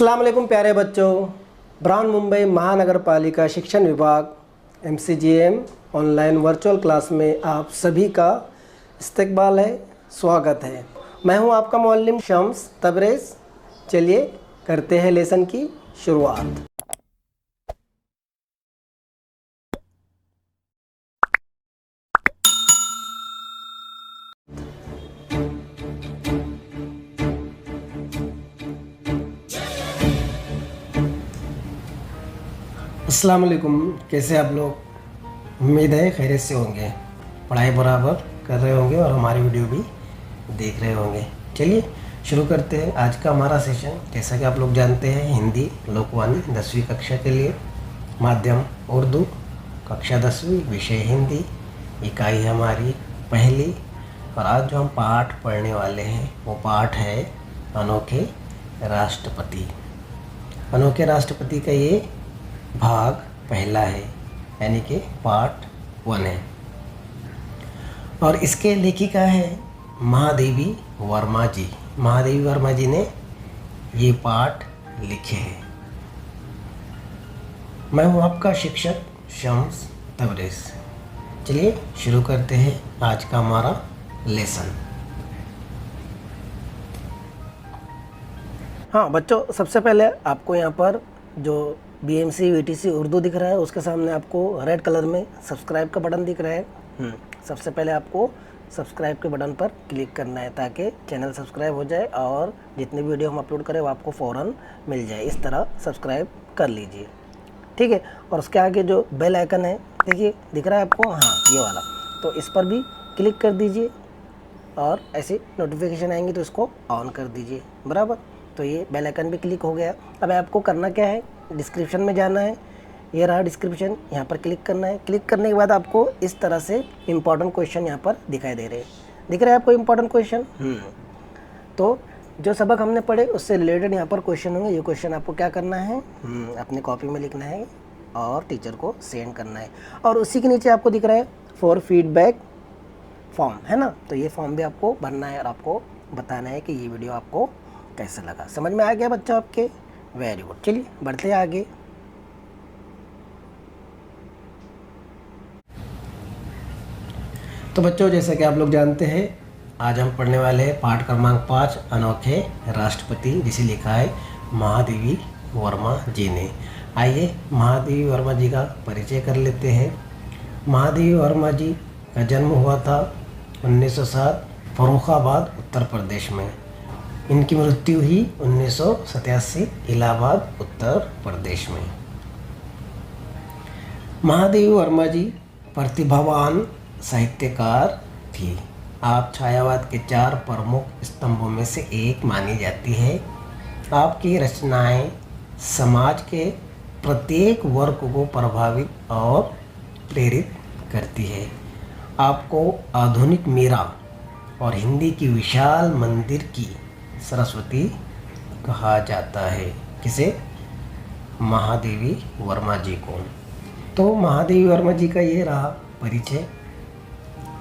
अस्सलाम वालेकुम प्यारे बच्चों। ब्राउन मुंबई महानगर पालिका शिक्षण विभाग MCGM ऑनलाइन वर्चुअल क्लास में आप सभी का इस्तकबाल है, स्वागत है। मैं हूं आपका मौल्लिम शम्स तबरेज़। चलिए करते हैं लेसन की शुरुआत। अस्सलाम वालेकुम, कैसे आप लोग? उम्मीद है खैरियत से होंगे, पढ़ाई बराबर कर रहे होंगे और हमारी वीडियो भी देख रहे होंगे। चलिए शुरू करते हैं आज का हमारा सेशन। जैसा कि आप लोग जानते हैं, हिंदी लोकवाणी 10वीं कक्षा के लिए, माध्यम उर्दू, कक्षा 10वीं, विषय हिंदी, इकाई हमारी पहली। और आज जो हम पाठ पढ़ने वाले हैं वो पाठ है अनोखे राष्ट्रपति। अनोखे राष्ट्रपति का ये भाग पहला है, यानी कि पार्ट 1 है। और इसके लेखिका है महादेवी वर्मा जी। महादेवी वर्मा जी ने ये पाठ लिखे हैं। मैं हूँ आपका शिक्षक शम्स तबरेज़। चलिए शुरू करते हैं आज का हमारा लेसन। हाँ बच्चों, सबसे पहले आपको यहाँ पर जो BMC VTC उर्दू दिख रहा है, उसके सामने आपको रेड कलर में सब्सक्राइब का बटन दिख रहा है। सबसे पहले आपको सब्सक्राइब के बटन पर क्लिक करना है ताकि चैनल सब्सक्राइब हो जाए और जितने वीडियो हम अपलोड करें वो आपको फ़ौरन मिल जाए। इस तरह सब्सक्राइब कर लीजिए, ठीक है। और उसके आगे जो बेल आइकन है, देखिए दिख रहा है आपको, हाँ ये वाला, तो इस पर भी क्लिक कर दीजिए और ऐसे नोटिफिकेशन आएंगे तो इसको ऑन कर दीजिए, बराबर। तो ये बेल आइकन भी क्लिक हो गया। अब आपको करना क्या है, डिस्क्रिप्शन में जाना है, ये रहा डिस्क्रिप्शन, यहाँ पर क्लिक करना है। क्लिक करने के बाद आपको इस तरह से इम्पॉर्टेंट क्वेश्चन यहाँ पर दिखाई दे रहे हैं। दिख रहा है आपको इम्पॉर्टेंट क्वेश्चन? तो जो सबक हमने पढ़े उससे रिलेटेड यहाँ पर क्वेश्चन होंगे। ये क्वेश्चन आपको क्या करना है, अपनी कॉपी में लिखना है और टीचर को सेंड करना है। और उसी के नीचे आपको दिख रहा है फॉर फीडबैक फॉर्म, है ना। तो ये फॉर्म भी आपको भरना है और आपको बताना है कि ये वीडियो आपको कैसा लगा। समझ में आ गया बच्चों आपके? Very good. चलिए बढ़ते हैं आगे। तो बच्चों, जैसा कि आप लोग जानते हैं, आज हम पढ़ने वाले हैं पाठ क्रमांक 5 अनोखे राष्ट्रपति, जिसे लिखा है महादेवी वर्मा जी ने। आइए महादेवी वर्मा जी का परिचय कर लेते हैं। महादेवी वर्मा जी का जन्म हुआ था 1907 फर्रुखाबाद उत्तर प्रदेश में। इनकी मृत्यु हुई 1987 इलाहाबाद उत्तर प्रदेश में। महादेवी वर्मा जी प्रतिभावान साहित्यकार थी। आप छायावाद के 4 प्रमुख स्तंभों में से एक मानी जाती है। आपकी रचनाएं समाज के प्रत्येक वर्ग को प्रभावित और प्रेरित करती है। आपको आधुनिक मीरा और हिंदी की विशाल मंदिर की सरस्वती कहा जाता है। किसे? महादेवी वर्मा जी को। तो महादेवी वर्मा जी का ये रहा परिचय।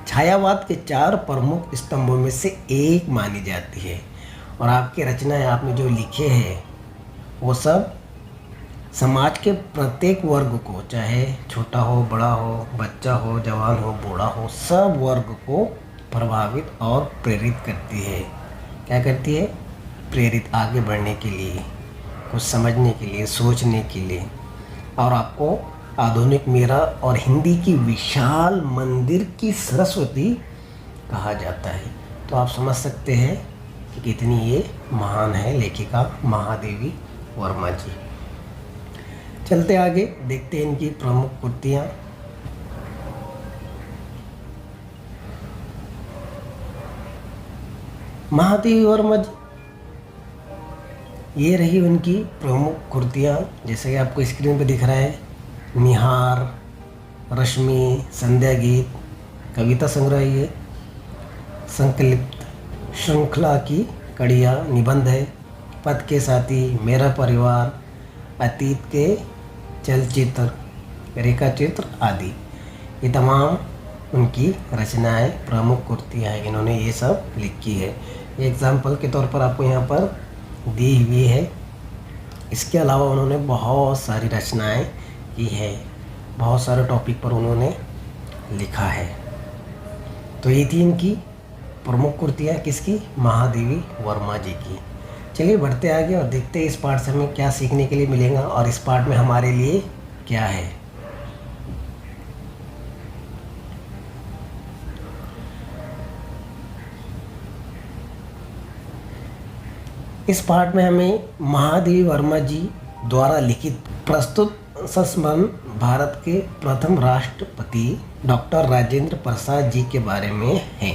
छायावाद के 4 प्रमुख स्तंभों में से एक मानी जाती है। और आपकी रचनाएं आपने जो लिखे हैं वो सब समाज के प्रत्येक वर्ग को, चाहे छोटा हो, बड़ा हो, बच्चा हो, जवान हो, बूढ़ा हो, सब वर्ग को प्रभावित और प्रेरित करती है। क्या करती है? प्रेरित, आगे बढ़ने के लिए, कुछ समझने के लिए, सोचने के लिए। और आपको आधुनिक मीरा और हिंदी की विशाल मंदिर की सरस्वती कहा जाता है। तो आप समझ सकते हैं कि कितनी ये महान है लेखिका महादेवी वर्मा जी। चलते आगे, देखते हैं इनकी प्रमुख कृतियाँ। महादेवी वर्मा जी, ये रही उनकी प्रमुख कृतियाँ, जैसे कि आपको स्क्रीन पर दिख रहा है। निहार, रश्मि, संध्या गीत, कविता संग्रह, ये संकलित श्रृंखला की कड़ियाँ, निबंध है, पथ के साथी, मेरा परिवार, अतीत के चलचित्र, रेखाचित्र आदि। ये तमाम उनकी रचनाएं, प्रमुख कृतियाँ हैं। इन्होंने ये सब लिखी है। एग्जाम्पल के तौर पर आपको यहाँ पर दी हुई है। इसके अलावा उन्होंने बहुत सारी रचनाएं की है, बहुत सारे टॉपिक पर उन्होंने लिखा है। तो ये थी इनकी प्रमुख कृतियाँ, किसकी? महादेवी वर्मा जी की। चलिए बढ़ते आगे और देखते हैं इस पाठ से हमें क्या सीखने के लिए मिलेगा और इस पाठ में हमारे लिए क्या है। इस पाठ में हमें महादेवी वर्मा जी द्वारा लिखित प्रस्तुत संस्मरण भारत के प्रथम राष्ट्रपति डॉक्टर राजेंद्र प्रसाद जी के बारे में है।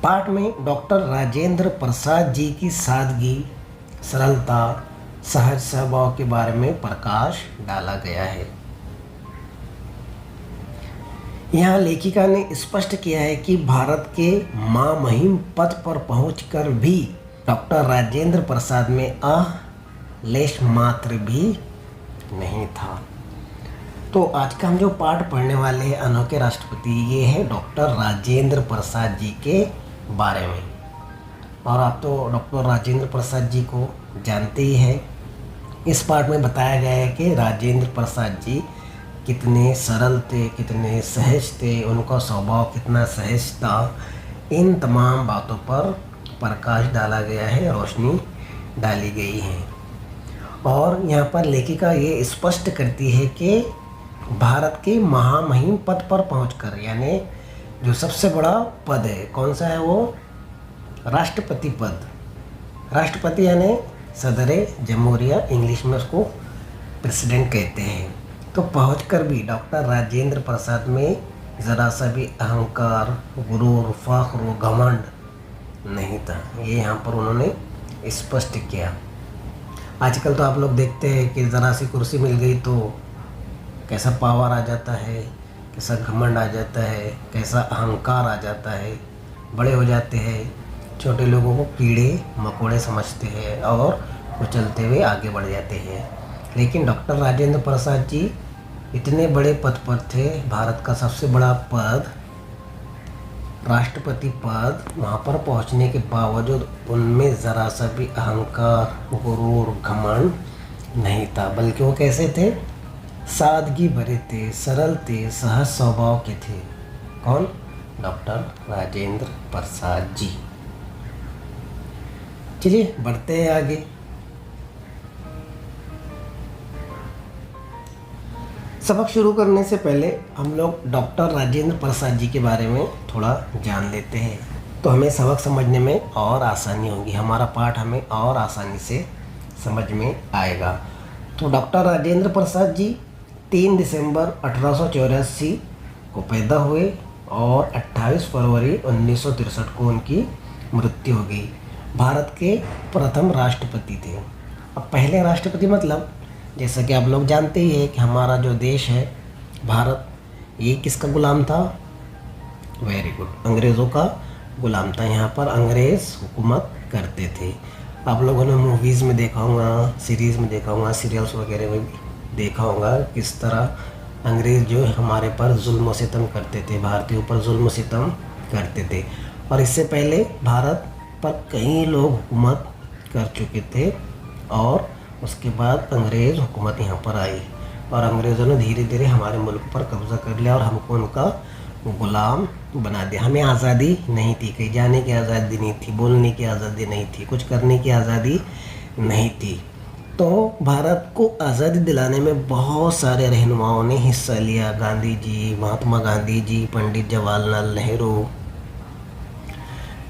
पाठ में डॉक्टर राजेंद्र प्रसाद जी की सादगी, सरलता, सहज स्वभाव के बारे में प्रकाश डाला गया है। यहाँ लेखिका ने स्पष्ट किया है कि भारत के महामहिम पद पर पहुंचकर भी डॉक्टर राजेंद्र प्रसाद में लेश मात्र भी नहीं था। तो आज का हम जो पाठ पढ़ने वाले हैं अनोखे राष्ट्रपति, ये है डॉक्टर राजेंद्र प्रसाद जी के बारे में। और आप तो डॉक्टर राजेंद्र प्रसाद जी को जानते ही हैं। इस पाठ में बताया गया है कि राजेंद्र प्रसाद जी कितने सरल थे, कितने सहज थे, उनका स्वभाव कितना सहज था। इन तमाम बातों पर प्रकाश डाला गया है, रोशनी डाली गई है। और यहाँ पर लेखिका ये स्पष्ट करती है कि भारत के महामहिम पद पर पहुंचकर, यानी जो सबसे बड़ा पद है, कौन सा है वो? राष्ट्रपति पद। राष्ट्रपति यानी सदर जमहूरिया, इंग्लिश में उसको प्रेसिडेंट कहते हैं। तो पहुंचकर भी डॉक्टर राजेंद्र प्रसाद में ज़रा सा भी अहंकार, गुरूर, फख्र, घमंड नहीं था। ये यहाँ पर उन्होंने स्पष्ट किया। आजकल तो आप लोग देखते हैं कि ज़रा सी कुर्सी मिल गई तो कैसा पावर आ जाता है, कैसा घमंड आ जाता है, कैसा अहंकार आ जाता है। बड़े हो जाते हैं, छोटे लोगों को कीड़े मकोड़े समझते हैं और कुचलते हुए आगे बढ़ जाते हैं। लेकिन डॉक्टर राजेंद्र प्रसाद जी इतने बड़े पद पर थे, भारत का सबसे बड़ा पद, राष्ट्रपति पद, वहाँ पर पहुँचने के बावजूद उनमें ज़रा सा भी अहंकार, गुरूर, घमंड नहीं था। बल्कि वो कैसे थे? सादगी भरे थे, सरल थे, सहज स्वभाव के थे। कौन? डॉक्टर राजेंद्र प्रसाद जी। चलिए बढ़ते हैं आगे। सबक शुरू करने से पहले हम लोग डॉक्टर राजेंद्र प्रसाद जी के बारे में थोड़ा जान लेते हैं, तो हमें सबक समझने में और आसानी होगी, हमारा पाठ हमें और आसानी से समझ में आएगा। तो डॉक्टर राजेंद्र प्रसाद जी 3 दिसंबर 1884 को पैदा हुए और 28 फरवरी 1963 को उनकी मृत्यु हो गई। भारत के प्रथम राष्ट्रपति थे। अब पहले राष्ट्रपति मतलब, जैसा कि आप लोग जानते ही हैं कि हमारा जो देश है भारत, ये किसका गुलाम था? वेरी गुड, अंग्रेज़ों का गुलाम था। यहाँ पर अंग्रेज़ हुकूमत करते थे। आप लोगों ने मूवीज़ में देखा होगा, सीरीज़ में देखा होगा, सीरियल्स वगैरह में भी देखा होगा किस तरह अंग्रेज़ जो हमारे पर जुल्म सितम करते थे, भारतीयों पर जुल्म सितम करते थे। और इससे पहले भारत पर कई लोग हुकूमत कर चुके थे और उसके बाद अंग्रेज़ हुकूमत यहाँ पर आई और अंग्रेज़ों ने धीरे धीरे हमारे मुल्क पर कब्ज़ा कर लिया और हमको उनका ग़ुलाम बना दिया। हमें आज़ादी नहीं थी, कहीं जाने की आज़ादी नहीं थी, बोलने की आज़ादी नहीं थी, कुछ करने की आज़ादी नहीं थी। तो भारत को आज़ादी दिलाने में बहुत सारे रहनुमाओं ने हिस्सा लिया। गांधी जी, महात्मा गांधी जी, पंडित जवाहरलाल नेहरू,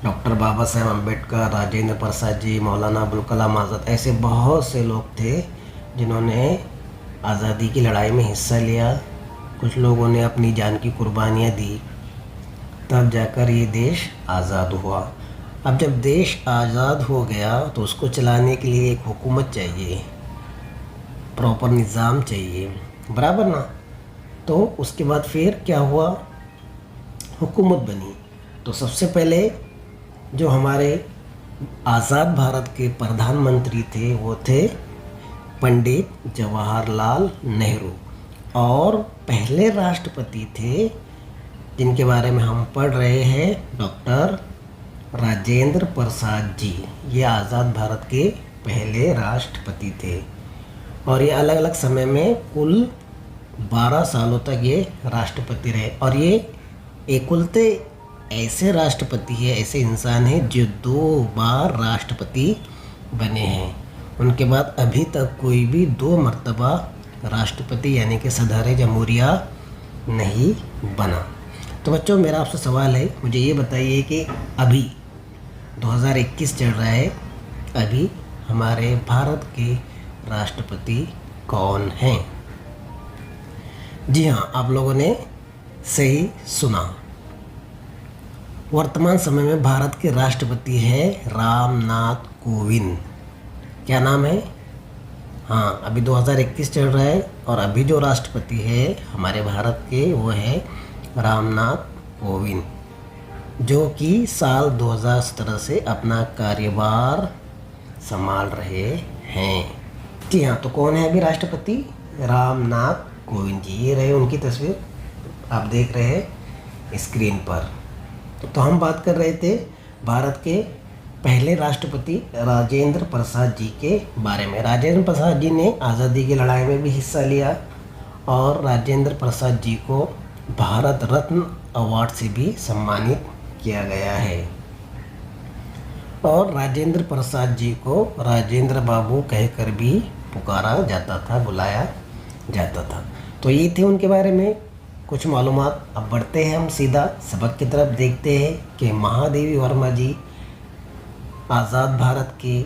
डॉक्टर बाबा साहेब अम्बेडकर, राजेंद्र प्रसाद जी, मौलाना अबुल कलाम आज़ाद, ऐसे बहुत से लोग थे जिन्होंने आज़ादी की लड़ाई में हिस्सा लिया। कुछ लोगों ने अपनी जान की कुर्बानियाँ दी, तब जाकर ये देश आज़ाद हुआ। अब जब देश आज़ाद हो गया तो उसको चलाने के लिए एक हुकूमत चाहिए, प्रॉपर निज़ाम चाहिए, बराबर ना। तो उसके बाद फिर क्या हुआ? हुकूमत बनी। तो सबसे पहले जो हमारे आज़ाद भारत के प्रधानमंत्री थे वो थे पंडित जवाहरलाल नेहरू, और पहले राष्ट्रपति थे जिनके बारे में हम पढ़ रहे हैं डॉक्टर राजेंद्र प्रसाद जी। ये आज़ाद भारत के पहले राष्ट्रपति थे। और ये अलग अलग समय में कुल 12 सालों तक ये राष्ट्रपति रहे। और ये एकलौते ऐसे राष्ट्रपति है, ऐसे इंसान हैं जो 2 बार राष्ट्रपति बने हैं। उनके बाद अभी तक कोई भी 2 मर्तबा राष्ट्रपति यानी कि सदर जमहूरिया नहीं बना। तो बच्चों, मेरा आपसे सवाल है, मुझे ये बताइए कि अभी 2021 चल रहा है, अभी हमारे भारत के राष्ट्रपति कौन हैं? जी हाँ, आप लोगों ने सही सुना। वर्तमान समय में भारत के राष्ट्रपति है रामनाथ कोविंद। क्या नाम है? हाँ, अभी 2021 चल रहा है और अभी जो राष्ट्रपति है हमारे भारत के वो है रामनाथ कोविंद, जो कि साल 2017 से अपना कार्यभार संभाल रहे हैं। जी हाँ, तो कौन है अभी राष्ट्रपति? रामनाथ कोविंद जी। ये रहे उनकी तस्वीर, आप देख रहे हैं स्क्रीन पर। तो हम बात कर रहे थे भारत के पहले राष्ट्रपति राजेंद्र प्रसाद जी के बारे में। राजेंद्र प्रसाद जी ने आज़ादी की लड़ाई में भी हिस्सा लिया और राजेंद्र प्रसाद जी को भारत रत्न अवार्ड से भी सम्मानित किया गया है। और राजेंद्र प्रसाद जी को राजेंद्र बाबू कहकर भी पुकारा जाता था, बुलाया जाता था। तो ये थे उनके बारे में कुछ मालूमात। अब बढ़ते हैं हम सीधा सबक की तरफ, देखते हैं कि महादेवी वर्मा जी आज़ाद भारत के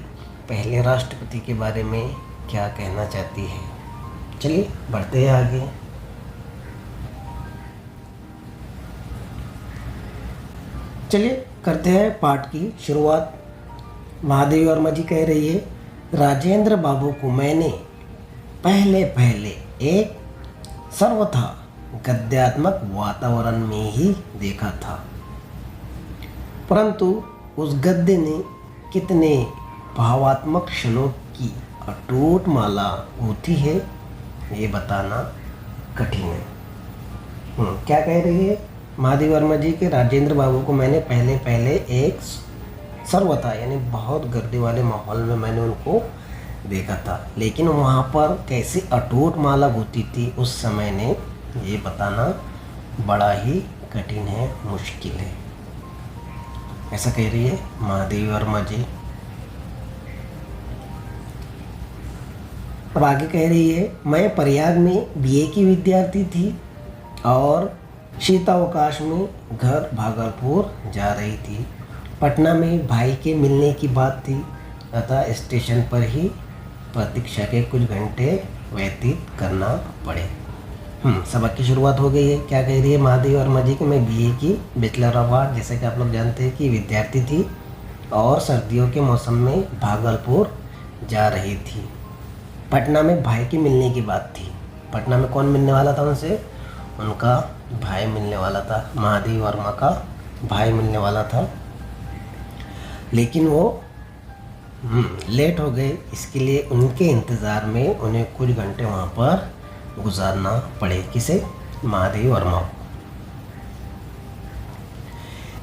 पहले राष्ट्रपति के बारे में क्या कहना चाहती है। चलिए बढ़ते हैं आगे। चलिए करते हैं पाठ की शुरुआत। महादेवी वर्मा जी कह रही है, राजेंद्र बाबू को मैंने पहले एक सर्वथा गद्यात्मक वातावरण में ही देखा था, परंतु उस गद्य ने कितने भावात्मक क्षणों की अटूट माला होती है ये बताना कठिन है। क्या कह रही है महादेवी वर्मा जी के? राजेंद्र बाबू को मैंने पहले एक सर्वथा यानी बहुत गर्दी वाले माहौल में मैंने उनको देखा था, लेकिन वहाँ पर कैसी अटूट माला होती थी उस समय ने ये बताना बड़ा ही कठिन है, मुश्किल है। ऐसा कह रही है महादेवी वर्मा जी। अब आगे कह रही है, मैं प्रयाग में बीए की विद्यार्थी थी और शीतावकाश में घर भागलपुर जा रही थी। पटना में भाई के मिलने की बात थी, अतः स्टेशन पर ही प्रतीक्षा के कुछ घंटे व्यतीत करना पड़े। सबक की शुरुआत हो गई है। क्या कह रही है महादेवी वर्मा जी कि मैं बीए की बैचलर ऑफ आर्ट, जैसे कि आप लोग जानते हैं कि विद्यार्थी थी और सर्दियों के मौसम में भागलपुर जा रही थी। पटना में भाई की मिलने की बात थी। पटना में कौन मिलने वाला था उनसे? उनका भाई मिलने वाला था, महादेवी वर्मा का भाई मिलने वाला था, लेकिन वो लेट हो गए। इसके लिए उनके इंतज़ार में उन्हें कुछ घंटे वहाँ पर गुजारना पड़े। किसे? महादेवी वर्मा को।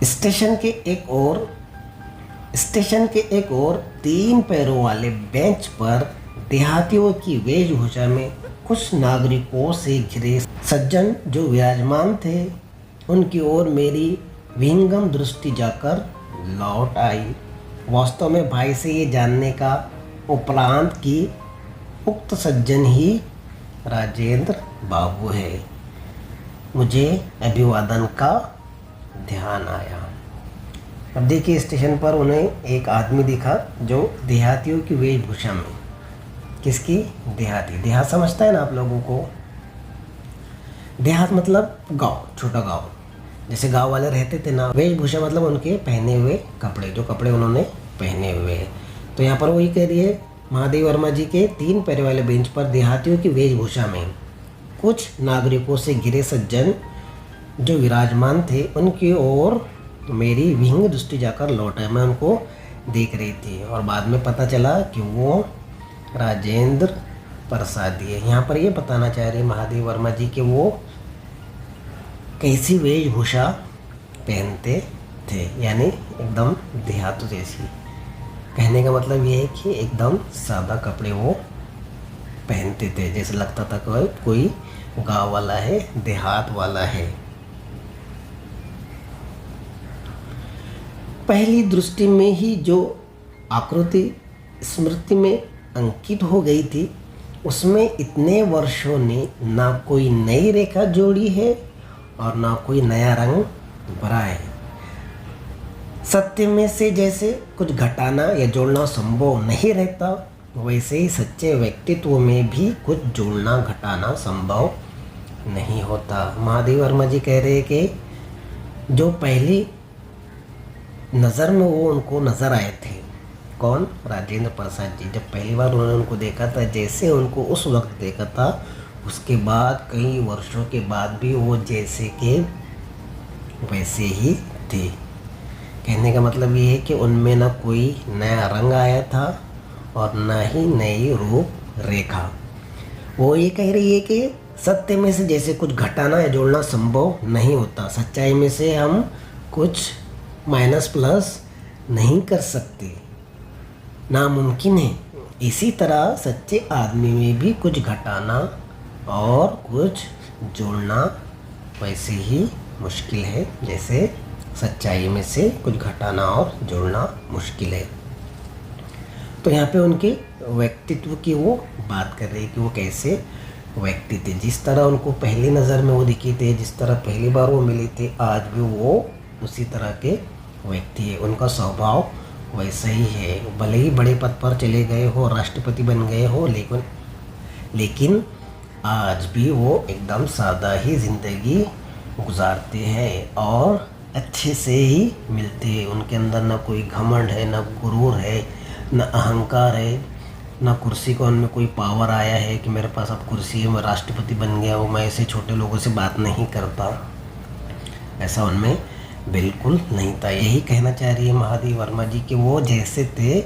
स्टेशन के एक और 3 पैरों वाले बेंच पर देहातियों की वेशभूषा में कुछ नागरिकों से घिरे सज्जन जो विराजमान थे, उनकी ओर मेरी विहंगम दृष्टि जाकर लौट आई। वास्तव में भाई से ये जानने का उपरांत कि उक्त सज्जन ही राजेंद्र बाबू है, मुझे अभिवादन का ध्यान आया। अब देखिए, स्टेशन पर उन्हें एक आदमी दिखा जो देहातियों की वेशभूषा में। किसकी? देहाती। देहात समझता है ना आप लोगों को? देहात मतलब गांव, छोटा गांव, जैसे गांव वाले रहते थे ना। वेशभूषा मतलब उनके पहने हुए कपड़े, जो कपड़े उन्होंने पहने हुए हैं। तो यहाँ पर वही कह रही है महादेवी वर्मा जी के 3 पैरों वाले बेंच पर देहातियों की वेशभूषा में कुछ नागरिकों से घिरे सज्जन जो विराजमान थे, उनकी ओर मेरी विहंग दृष्टि जाकर लौट आई। मैं उनको देख रही थी और बाद में पता चला कि वो राजेंद्र प्रसाद है। यहाँ पर ये बताना चाह रही महादेवी वर्मा जी कि वो कैसी वेशभूषा पहनते थे, यानी एकदम देहातों जैसी। कहने का मतलब ये है कि एकदम सादा कपड़े वो पहनते थे, जैसे लगता था कोई गांव वाला है, देहात वाला है। पहली दृष्टि में ही जो आकृति स्मृति में अंकित हो गई थी, उसमें इतने वर्षों ने ना कोई नई रेखा जोड़ी है और ना कोई नया रंग भरा है। सत्य में से जैसे कुछ घटाना या जोड़ना संभव नहीं रहता, वैसे ही सच्चे व्यक्तित्व में भी कुछ जोड़ना घटाना संभव नहीं होता। महादेव वर्मा जी कह रहे हैं कि जो पहली नज़र में वो उनको नज़र आए थे, कौन? राजेंद्र प्रसाद जी। जब पहली बार उन्होंने उनको देखा था, जैसे उनको उस वक्त देखा था, उसके बाद कई वर्षों के बाद भी वो जैसे के वैसे ही थे। कहने का मतलब ये है कि उनमें ना कोई नया रंग आया था और ना ही नई रूप रेखा। वो ये कह रही है कि सत्य में से जैसे कुछ घटाना या जोड़ना संभव नहीं होता, सच्चाई में से हम कुछ माइनस प्लस नहीं कर सकते, नामुमकिन है। इसी तरह सच्चे आदमी में भी कुछ घटाना और कुछ जोड़ना वैसे ही मुश्किल है जैसे सच्चाई में से कुछ घटाना और जोड़ना मुश्किल है। तो यहाँ पे उनके व्यक्तित्व की वो बात कर रही है कि वो कैसे व्यक्ति थे। जिस तरह उनको पहली नज़र में वो दिखे थे, जिस तरह पहली बार वो मिले थे, आज भी वो उसी तरह के व्यक्ति है। उनका स्वभाव वैसा ही है। भले ही बड़े पद पर चले गए हो, राष्ट्रपति बन गए हो, लेकिन आज भी वो एकदम सादा ही ज़िंदगी गुजारते हैं और अच्छे से ही मिलते हैं। उनके अंदर ना कोई घमंड है, ना गुरूर है, ना अहंकार है, ना कुर्सी का उनमें कोई पावर आया है कि मेरे पास अब कुर्सी है, मैं राष्ट्रपति बन गया हूँ, मैं ऐसे छोटे लोगों से बात नहीं करता। ऐसा उनमें बिल्कुल नहीं था। यही कहना चाह रही है महादेव वर्मा जी कि वो जैसे थे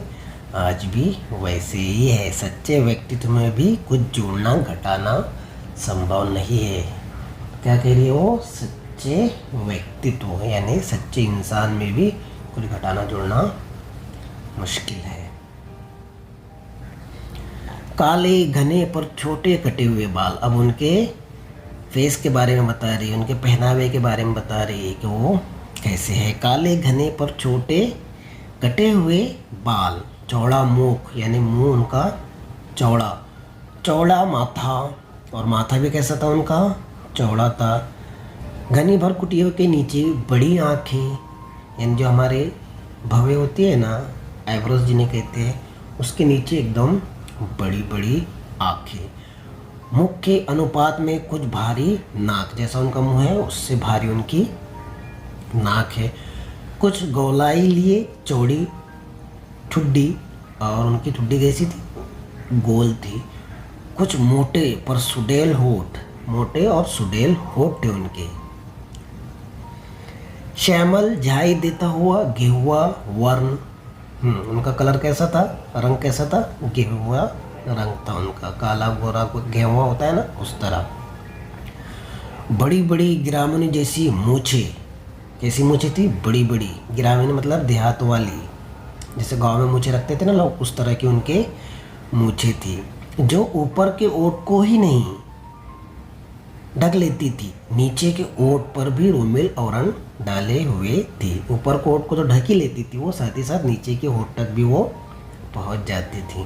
आज भी वैसे ही है। सच्चे व्यक्तित्व में भी कुछ जोड़ना घटाना संभव नहीं है। क्या कह रही है वो? सच्चे व्यक्तित्व यानी सच्चे इंसान में भी कुछ घटाना जोड़ना मुश्किल है। काले घने पर छोटे कटे हुए बाल। अब उनके फेस के बारे में बता रही है, उनके पहनावे के बारे में बता रही है कि वो कैसे है। काले घने पर छोटे कटे हुए बाल, चौड़ा मुख यानी मुंह उनका चौड़ा, चौड़ा माथा, और माथा भी कैसा था उनका? चौड़ा था। घनी भर कुटियों के नीचे बड़ी आँखें, यानी जो हमारे भवें होती है ना, आईब्रोज जिन्हें कहते हैं, उसके नीचे एकदम बड़ी बड़ी आँखें। मुख के अनुपात में कुछ भारी नाक, जैसा उनका मुंह है उससे भारी उनकी नाक है। कुछ गोलाई लिए चौड़ी ठुड्डी, और उनकी ठुड्डी कैसी थी? गोल थी। कुछ मोटे पर सुडेल होठ, मोटे और सुडेल होठ थे उनके। श्यामल झाई देता हुआ गेहुआ वर्ण, उनका कलर कैसा था? रंग कैसा था? गेहुआ रंग था उनका। काला गोरा को गेहुआ होता है ना, उस तरह। बड़ी बड़ी गिरामनी जैसी मूछे, कैसी मूछे थी? बड़ी बड़ी। गिरामीन मतलब देहात वाली, जैसे गांव में मूछे रखते थे ना लोग, उस तरह की उनके मूछे थी, जो ऊपर के ओठ को ही नहीं ढक लेती थी, नीचे के ओठ पर भी रोमेल आवरण डाले हुए थी। ऊपर के ओठ को तो ढक ही लेती थी वो, साथ ही साथ नीचे के ओठ तक भी वो पहुंच जाती थी।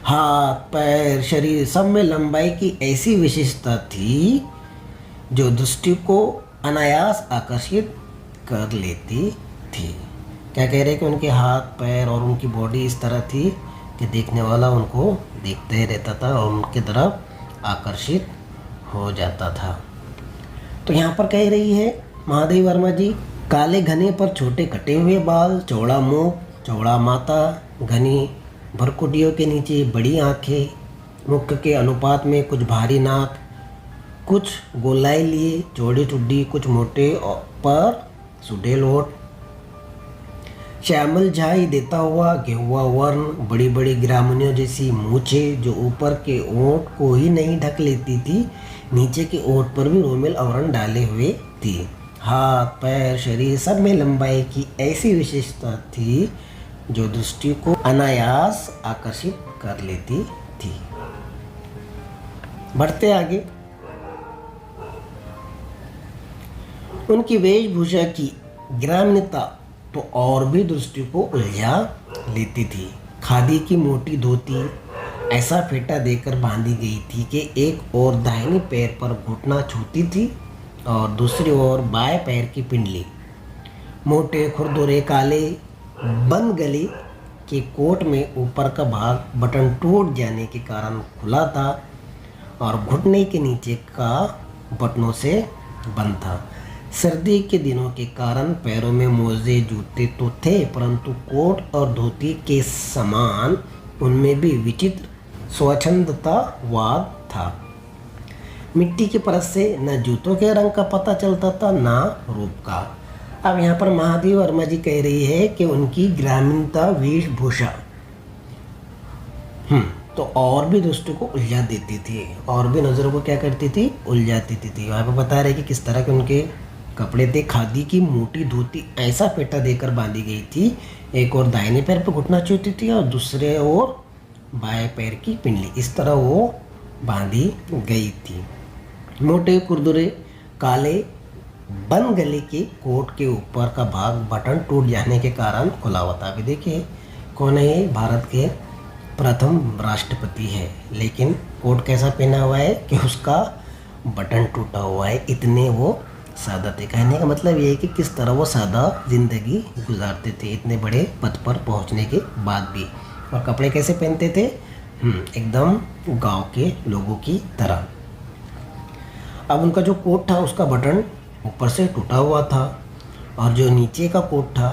हाथ पैर शरीर सब में लंबाई की ऐसी विशेषता थी जो दृष्टि को अनायास आकर्षित कर लेती थी। क्या कह रहे हैं कि उनके हाथ पैर और उनकी बॉडी इस तरह थी कि देखने वाला उनको देखते ही रहता था और उनकी तरफ आकर्षित हो जाता था। तो यहाँ पर कह रही है महादेव वर्मा जी, काले घने पर छोटे कटे हुए बाल, चौड़ा मुंह, चौड़ा माथा, घनी भरकुटियों के नीचे बड़ी आँखें, मुख के अनुपात में कुछ भारी नाक, कुछ गोलाई लिए चौड़ी ठुड्डी, कुछ मोटे पर सुडेल होठ, श्यामल झाई देता हुआ गेहुआ वर्ण, बड़ी बड़ी गिरामनियों जैसी मूछे जो ऊपर के ओंठ को ही नहीं ढक लेती थी, नीचे के ओंठ पर भी रोमेल आवरण डाले हुए थी। हाथ पैर शरीर सब में लंबाई की ऐसी विशेषता थी जो दृष्टि को अनायास आकर्षित कर लेती थी। बढ़ते आगे, उनकी वेशभूषा की ग्रामीणता तो और भी दृष्टि को उलझा लेती थी। खादी की मोटी धोती ऐसा फेटा देकर बांधी गई थी कि एक ओर दाहिने पैर पर घुटना छूती थी और दूसरी ओर बाएं पैर की पिंडली। मोटे खुरदुरे काले बंद गले के कोट में ऊपर का भाग बटन टूट जाने के कारण खुला था और घुटने के नीचे का बटनों से बंद था। सर्दी के दिनों के कारण पैरों में मोजे जूते तो थे, परंतु कोट और धोती के समान उनमें भी विचित्र स्वच्छंदतावाद था। मिट्टी की परत से न जूतों के रंग का पता चलता था न रूप का। अब यहाँ पर महादेव वर्मा जी कह रही है कि उनकी ग्रामीणता वेशभूषा तो और भी दृष्टि को उलझा देती थी, और भी नज़रों को क्या करती थी, उलझा देती थी। वहाँ पर बता रहे कि किस तरह के उनके कपड़े थे। खादी की मोटी धोती ऐसा पेटा देकर बांधी गई थी, एक और दाहिने पैर पर घुटना छूती थी और दूसरे ओर बाएं पैर की पिंडली, इस तरह वो बांधी गई थी। मोटे कुरदुरे काले बंद गले के कोट के ऊपर का भाग बटन टूट जाने के कारण खुला हुआ था। अभी देखिए कौन है ये, भारत के प्रथम राष्ट्रपति है, लेकिन कोट कैसा पहना हुआ है कि उसका बटन टूटा हुआ है। इतने वो सादा थे। कहने का मतलब ये है कि किस तरह वो सादा ज़िंदगी गुजारते थे इतने बड़े पद पर पहुंचने के बाद भी। और कपड़े कैसे पहनते थे, एकदम गांव के लोगों की तरह। अब उनका जो कोट था उसका बटन ऊपर से टूटा हुआ था, और जो नीचे का कोट था,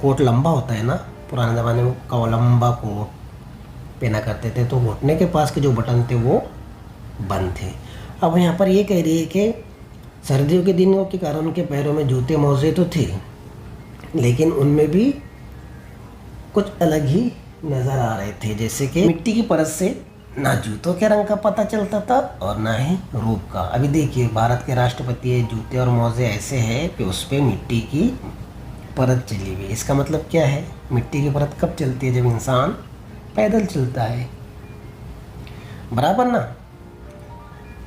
कोट लंबा होता है ना, पुराने ज़माने में का लंबा कोट पहना करते थे, तो घुटने के पास के जो बटन थे वो बंद थे। अब यहाँ पर ये कह रही है कि सर्दियों के दिनों के कारण उनके पैरों में जूते मोजे तो थे, लेकिन उनमें भी कुछ अलग ही नज़र आ रहे थे, जैसे कि मिट्टी की परत से ना जूतों के रंग का पता चलता था और ना ही रूप का। अभी देखिए भारत के राष्ट्रपति है, जूते और मोजे ऐसे हैं कि उस पर मिट्टी की परत चली हुई। इसका मतलब क्या है, मिट्टी की परत कब चलती है, जब इंसान पैदल चलता है, बराबर ना।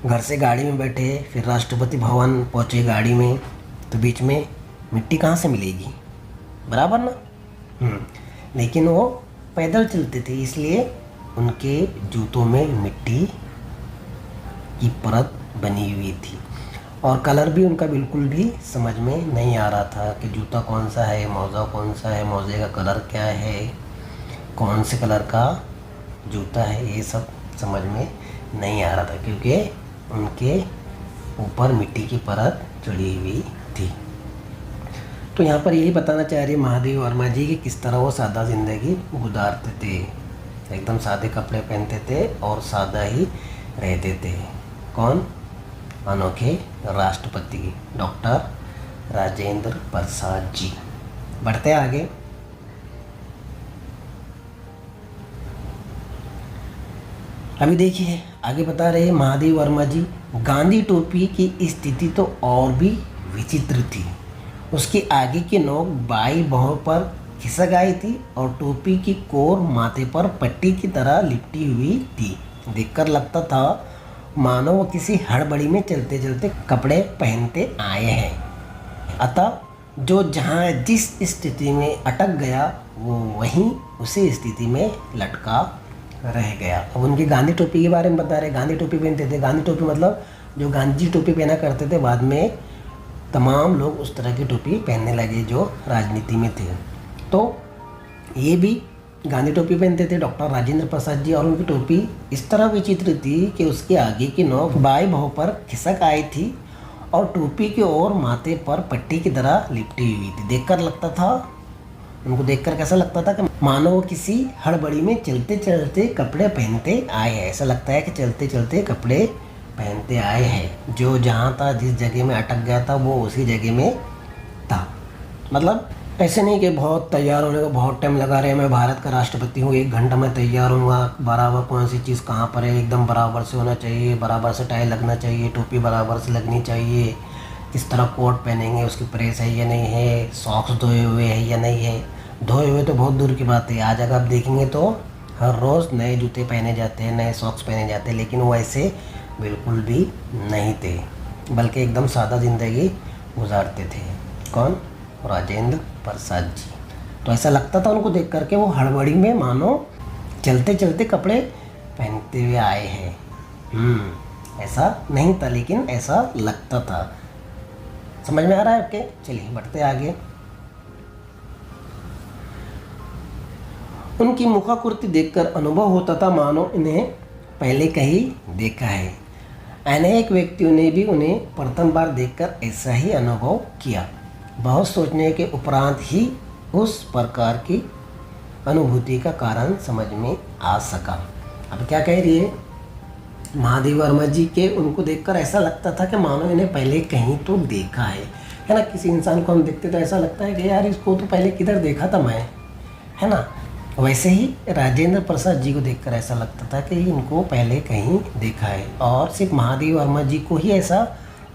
घर से गाड़ी में बैठे फिर राष्ट्रपति भवन पहुँचे गाड़ी में, तो बीच में मिट्टी कहाँ से मिलेगी, बराबर ना। लेकिन वो पैदल चलते थे, इसलिए उनके जूतों में मिट्टी की परत बनी हुई थी, और कलर भी उनका बिल्कुल भी समझ में नहीं आ रहा था कि जूता कौन सा है, मोज़ा कौन सा है, मोज़े का कलर क्या है, कौन से कलर का जूता है, ये सब समझ में नहीं आ रहा था, क्योंकि उनके ऊपर मिट्टी की परत चढ़ी हुई थी। तो यहाँ पर यही बताना चाह रही महादेव वर्मा जी कि किस तरह वो सादा ज़िंदगी गुजारते थे, एकदम सादे कपड़े पहनते थे और सादा ही रहते थे। कौन, अनोखे राष्ट्रपति डॉक्टर राजेंद्र प्रसाद जी। बढ़ते आगे, अभी देखिए आगे बता रहे महादेव वर्मा जी, गांधी टोपी की स्थिति तो और भी विचित्र थी। उसकी आगे की नोक बाई भौं पर खिसक आई थी और टोपी की कोर माथे पर पट्टी की तरह लिपटी हुई थी। देखकर लगता था मानो वो किसी हड़बड़ी में चलते चलते कपड़े पहनते आए हैं। अतः जो जहाँ जिस स्थिति में अटक गया वो वहीं उसी स्थिति में लटका रह गया। अब उनकी गांधी टोपी के बारे में बता रहे, गांधी टोपी पहनते थे। गांधी टोपी मतलब जो गांधी जी टोपी पहना करते थे, बाद में तमाम लोग उस तरह की टोपी पहनने लगे जो राजनीति में थे। तो ये भी गांधी टोपी पहनते थे डॉक्टर राजेंद्र प्रसाद जी, और उनकी टोपी इस तरह विचित्र थी कि उसके आगे की नोक बाएं भौं पर खिसक आई थी और टोपी की ओर माथे पर पट्टी की तरह लिपटी हुई थी। देखकर लगता था, उनको देखकर कैसा लगता था कि मानो वो किसी हड़बड़ी में चलते चलते कपड़े पहनते आए हैं। ऐसा लगता है कि चलते चलते कपड़े पहनते आए हैं। जो जहाँ था, जिस जगह में अटक गया था, वो उसी जगह में था। मतलब ऐसे नहीं कि बहुत तैयार होने को बहुत टाइम लगा रहे, मैं भारत का राष्ट्रपति हूँ, 1 घंटा में तैयार हूँगा, बराबर कौन सी चीज़ कहाँ पर है, एकदम बराबर से होना चाहिए, बराबर से टाई लगना चाहिए, टोपी बराबर से लगनी चाहिए, किस तरह कोट पहनेंगे, उसकी प्रेस है या नहीं है, सॉक्स धोए हुए है या नहीं है। धोए हुए तो बहुत दूर की बात है, आज अगर आप देखेंगे तो हर रोज़ नए जूते पहने जाते हैं, नए सॉक्स पहने जाते हैं, लेकिन वो ऐसे बिल्कुल भी नहीं थे, बल्कि एकदम सादा ज़िंदगी गुजारते थे। कौन? राजेंद्र प्रसाद जी। तो ऐसा लगता था उनको देख करके वो हड़बड़ी में मानो चलते चलते कपड़े पहनते हुए आए हैं। ऐसा नहीं था, लेकिन ऐसा लगता था। समझ में आ रहा है आपके? चलिए बढ़ते आगे। उनकी मुखाकृति देखकर अनुभव होता था मानो इन्हें पहले कहीं देखा है। अनेक व्यक्तियों ने भी उन्हें प्रथम बार देखकर ऐसा ही अनुभव किया। बहुत सोचने के उपरांत ही उस प्रकार की अनुभूति का कारण समझ में आ सका। अब क्या कह रही है? महादेव वर्मा जी के उनको देखकर ऐसा लगता था कि मानो इन्हें पहले कहीं तो देखा है ना। किसी इंसान को हम देखते तो ऐसा लगता है कि यार इसको तो पहले किधर देखा था मैं, है ना। वैसे ही राजेंद्र प्रसाद जी को देखकर ऐसा लगता था कि इनको पहले कहीं देखा है। और सिर्फ महादेव वर्मा जी को ही ऐसा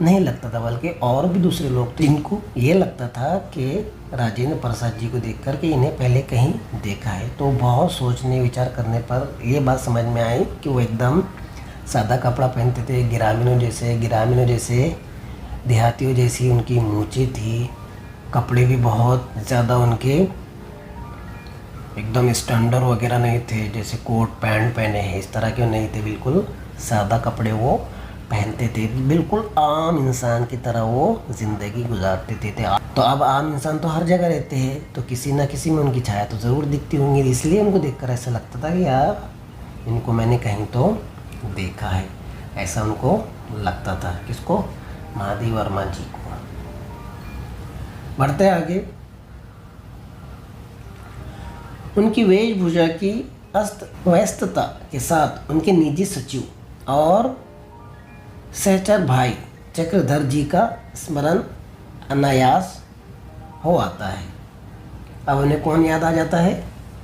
नहीं लगता था, बल्कि और भी दूसरे लोग थे, इनको ये लगता था कि राजेंद्र प्रसाद जी को देखकर कि इन्हें पहले कहीं देखा है। तो बहुत सोचने विचार करने पर ये बात समझ में आई कि वो एकदम सादा कपड़ा पहनते थे, ग्रामीणों जैसे देहातियों जैसी उनकी मूंछें थी। कपड़े भी बहुत ज़्यादा उनके एकदम स्टैंडर्ड वगैरह नहीं थे, जैसे कोट पैंट पहने हैं इस तरह के नहीं थे। बिल्कुल सादा कपड़े वो पहनते थे, बिल्कुल आम इंसान की तरह वो ज़िंदगी गुजारते थे। तो अब आम इंसान तो हर जगह रहते हैं, तो किसी न किसी में उनकी छाया तो ज़रूर दिखती होंगी। इसलिए उनको देखकर ऐसा लगता था कि यार इनको मैंने कहीं तो देखा है, ऐसा उनको लगता था। किसको? महादेव वर्मा जी को। बढ़ते आगे। उनकी वेशभूषा की अस्त व्यस्तता के साथ उनके निजी सचिव और सहचर भाई चक्रधर जी का स्मरण अनायास हो आता है। अब उन्हें कौन याद आ जाता है?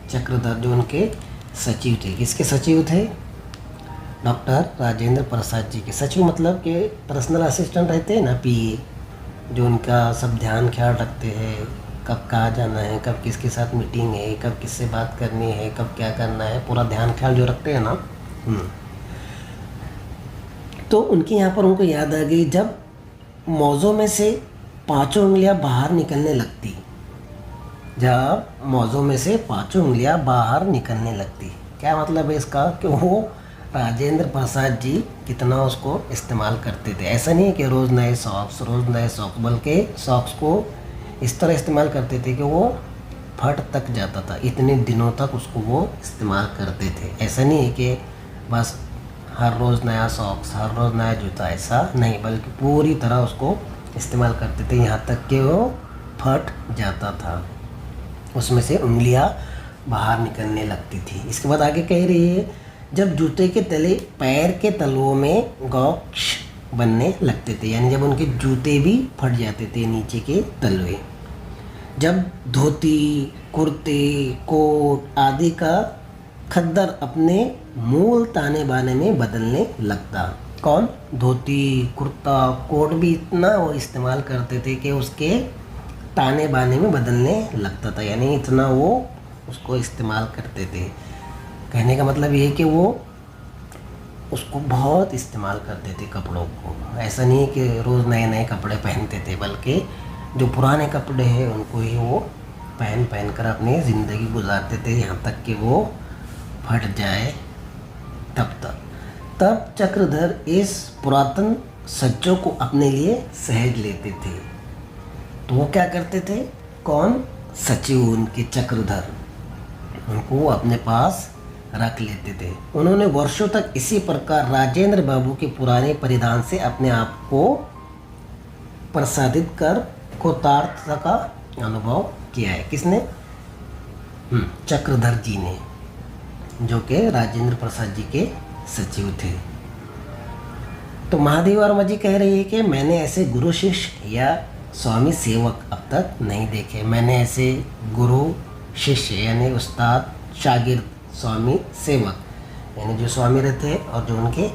चक्रधर, जो उनके सचिव थे। किसके सचिव थे? डॉक्टर राजेंद्र प्रसाद जी के सचिव, मतलब कि पर्सनल असिस्टेंट रहते हैं ना, पीए, जो उनका सब ध्यान ख्याल रखते हैं, कब कहाँ जाना है, कब किसके साथ मीटिंग है, कब किससे बात करनी है, कब क्या करना है, पूरा ध्यान ख्याल जो रखते हैं ना। तो उनके यहाँ पर उनको याद आ गई जब मौज़ों में से 5 उंगलियां बाहर निकलने लगती। जब मौज़ों में से 5 उंगलियां बाहर निकलने लगती, क्या मतलब है इसका? कि वो राजेंद्र प्रसाद जी कितना उसको इस्तेमाल करते थे। ऐसा नहीं है कि रोज़ नए सॉक्स, बल्कि सॉक्स को इस तरह इस्तेमाल करते थे कि वो फट तक जाता था। इतने दिनों तक उसको वो इस्तेमाल करते थे। ऐसा नहीं है कि बस हर रोज़ नया सॉक्स, हर रोज़ नया जूता, ऐसा नहीं, बल्कि पूरी तरह उसको इस्तेमाल करते थे, यहाँ तक कि वो फट जाता था, उसमें से उंगलियां बाहर निकलने लगती थी। इसके बाद आगे कह रही है, जब जूते के तले पैर के तलवों में गॉक्स बनने लगते थे, यानी जब उनके जूते भी फट जाते थे नीचे के तलवे। जब धोती, कुर्ते, कोट आदि का खद्दर अपने मूल ताने बाने में बदलने लगता। कौन? धोती, कुर्ता, कोट भी इतना वो इस्तेमाल करते थे कि उसके ताने बाने में बदलने लगता था, यानी इतना वो उसको इस्तेमाल करते थे। कहने का मतलब ये है कि वो उसको बहुत इस्तेमाल करते थे कपड़ों को। ऐसा नहीं है कि रोज़ नए नए कपड़े पहनते थे, बल्कि जो पुराने कपड़े हैं उनको ही वो पहन कर अपनी ज़िंदगी गुजारते थे, यहाँ तक कि वो फट जाए तब चक्रधर इस पुरातन सज्जों को अपने लिए सहज लेते थे। तो वो क्या करते थे? कौन? सचिव उनके चक्रधर, उनको अपने पास रख लेते थे। उन्होंने वर्षों तक इसी प्रकार राजेंद्र बाबू के पुराने परिधान से अपने आप को प्रसादित कर कृतार्थता का अनुभव किया है। किसने? चक्रधर जी ने, जो कि राजेंद्र प्रसाद जी के सचिव थे। तो महादेव वर्मा जी कह रही है कि मैंने ऐसे गुरु शिष्य या स्वामी सेवक अब तक नहीं देखे। मैंने ऐसे गुरु शिष्य यानी उस्ताद, शागिर्द, स्वामी, सेवक, यानी जो स्वामी रहते हैं और जो उनके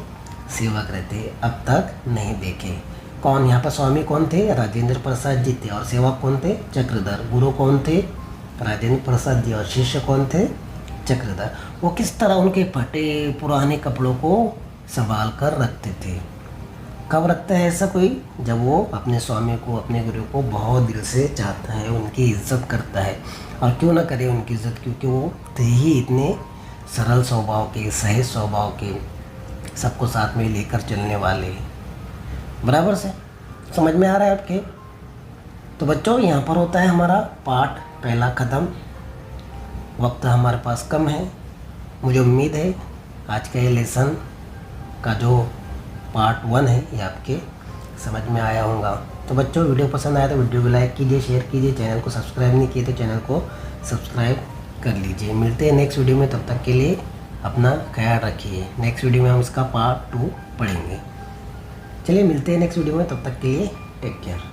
सेवक रहते हैं, अब तक नहीं देखे। कौन? यहाँ पर स्वामी कौन थे? राजेंद्र प्रसाद जी थे। और सेवक कौन थे? चक्रधर। गुरु कौन थे? राजेंद्र प्रसाद जी। और शिष्य कौन थे? चक्रधर, वो किस तरह उनके फटे पुराने कपड़ों को संभाल कर रखते थे। कब रखता है ऐसा कोई? जब वो अपने स्वामी को, अपने गुरु को बहुत दिल से चाहता है, उनकी इज्जत करता है। और क्यों ना करे उनकी इज्जत, क्योंकि वो थे ही इतने सरल स्वभाव के, सहज स्वभाव के, सबको साथ में लेकर चलने वाले। बराबर से समझ में आ रहा है आपके? तो बच्चों, यहाँ पर होता है हमारा पाठ पहला ख़त्म। वक्त हमारे पास कम है। मुझे उम्मीद है आज का ये लेसन का जो पार्ट 1 है ये आपके समझ में आया होगा। तो बच्चों, वीडियो पसंद आया तो वीडियो को लाइक कीजिए, शेयर कीजिए। चैनल को सब्सक्राइब नहीं किए तो चैनल को सब्सक्राइब कर लीजिए। मिलते हैं नेक्स्ट वीडियो में, तब तक के लिए अपना ख्याल रखिए। नेक्स्ट वीडियो में हम इसका पार्ट 2 पढ़ेंगे। चलिए मिलते हैं नेक्स्ट वीडियो में, तब तक के लिए टेक केयर।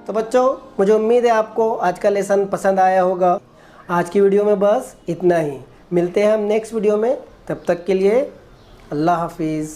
तो बच्चों, मुझे उम्मीद है आपको आज का लेसन पसंद आया होगा। आज की वीडियो में बस इतना ही। मिलते हैं हम नेक्स्ट वीडियो में, तब तक के लिए अल्लाह हाफिज़।